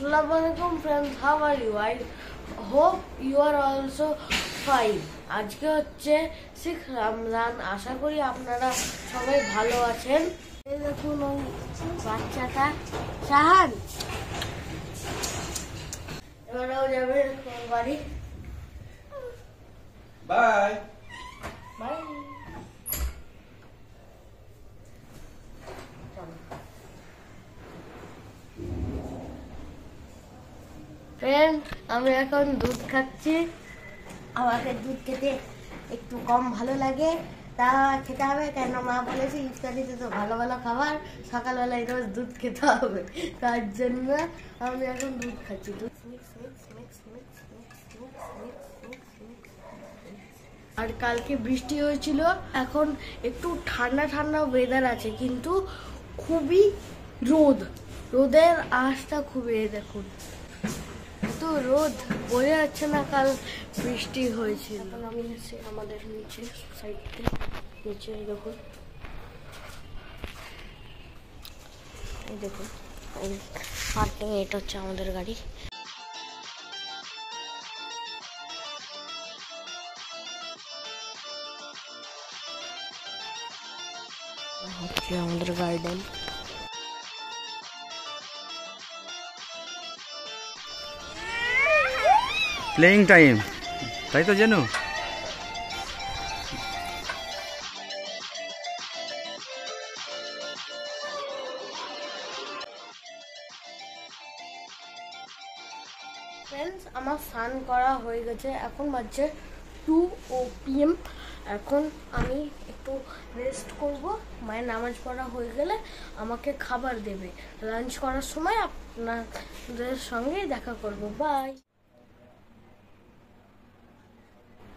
Assalamualaikum friends, how are you? I hope you are also fine. আজকে হচ্ছে 6 রমজান, আশা করি আপনারা সবাই ভালো আছেন। এই দেখুন ওই বাচ্চাটা শাহান, এবারেও যাবে বাড়ি। Bye bye. ফ্রেন্ড, আমি এখন দুধ খাচ্ছি। আমাকে দুধ খেতে একটু কম ভালো লাগে, তা খেতে হবে কেন মা বলেছে ইফতারিতে তো ভালো ভালো খাবার, সকালবেলায় রোজ দুধ খেতে হবে, তার জন্য আমি এখন দুধ খাচ্ছি। দুধ আর কালকে বৃষ্টি হয়েছিল, এখন একটু ঠান্ডা ঠান্ডা ওয়েদার আছে, কিন্তু খুবই রোদের আঁচটা খুবই, দেখুন তো রোদ বোঝা যাচ্ছে না, কাল বৃষ্টি হয়েছিল। আমি এসে আমাদের নিচে সাইডে নিচে দেখুন, এই দেখুন পার্কিং, এটা হচ্ছে আমাদের গাড়ি। হচ্ছে আমাদের গার্ডেন। প্লেইং টাইম, তাই তো জানো? ফ্রেন্ডস, আমার স্নান করা হয়ে গেছে, এখন বাজছে 2 PM। এখন আমি একটু রেস্ট করব, মায়ের নামাজ পড়া হয়ে গেলে আমাকে খাবার দেবে। লাঞ্চ করার সময় আপনাদের সঙ্গে দেখা করব। বাই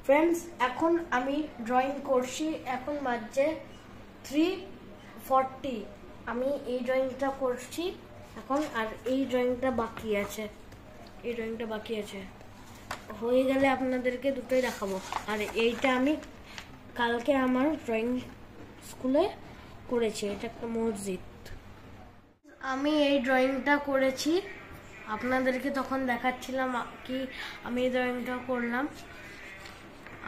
ফ্রেন্ডস, এখন আমি ড্রয়িং করছি, এখন বাজছে 3:40। আমি এই ড্রয়িংটা করছি এখন, আর এই ড্রয়িংটা বাকি আছে, হয়ে গেলে আপনাদেরকে দুটোই দেখাবো। আর এইটা আমি কালকে আমার ড্রয়িং স্কুলে করেছি, এটা একটা মসজিদ। আমি এই ড্রয়িংটা করেছি, আপনাদেরকে তখন দেখাচ্ছিলাম কি আমি এই ড্রয়িংটা করলাম।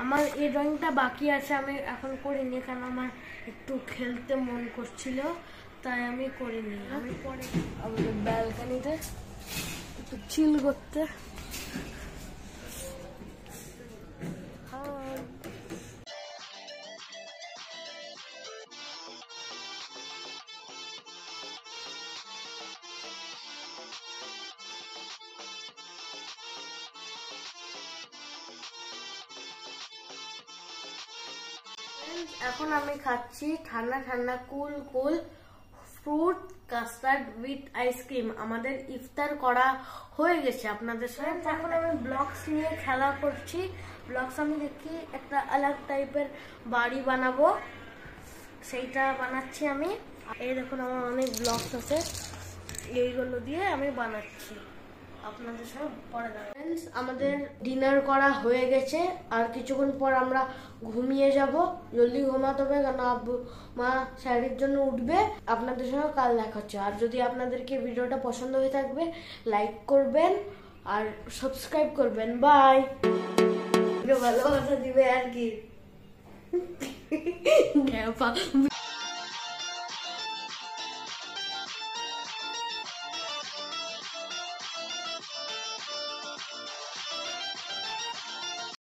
আমার এই ড্রয়িংটা বাকি আছে, আমি এখন করিনি, কারণ আমার একটু খেলতে মন করছিল, তাই আমি করিনি। আমি পরে আমাদের ব্যালকনিতে একটু চিল করতে। এখন আমি খাচ্ছি ঠান্ডা ঠান্ডা কুল ফ্রুট কাস্টার্ড উইথ আইসক্রিম। আমাদের ইফতার করা হয়ে গেছে আপনাদের সাথে। এখন আমি ব্লকস নিয়ে খেলা করছি। ব্লকস আমি দেখি একটা আলাগ টাইপের বাড়ি বানাবো, সেইটা বানাচ্ছি আমি। এই দেখুন আমার অনেক ব্লকস আছে, এইগুলো দিয়ে আমি বানাচ্ছি, আপনাদের সঙ্গে পরে দেখাবো। ফ্রেন্ডস, আমাদের ডিনার করা হয়ে গেছে, আর কিছুক্ষণ পর আমরা ঘুমিয়ে যাব। জলদি ঘুমাতে হবে, কারণ আব্বু মা শাড়ির জন্য উঠবে। আপনাদের সঙ্গে কাল দেখা হচ্ছে। আর যদি আপনাদেরকে ভিডিওটা পছন্দ হয়ে থাকবে, লাইক করবেন আর সাবস্ক্রাইব করবেন। বাই। ভালোবাসা দিবে আর কি।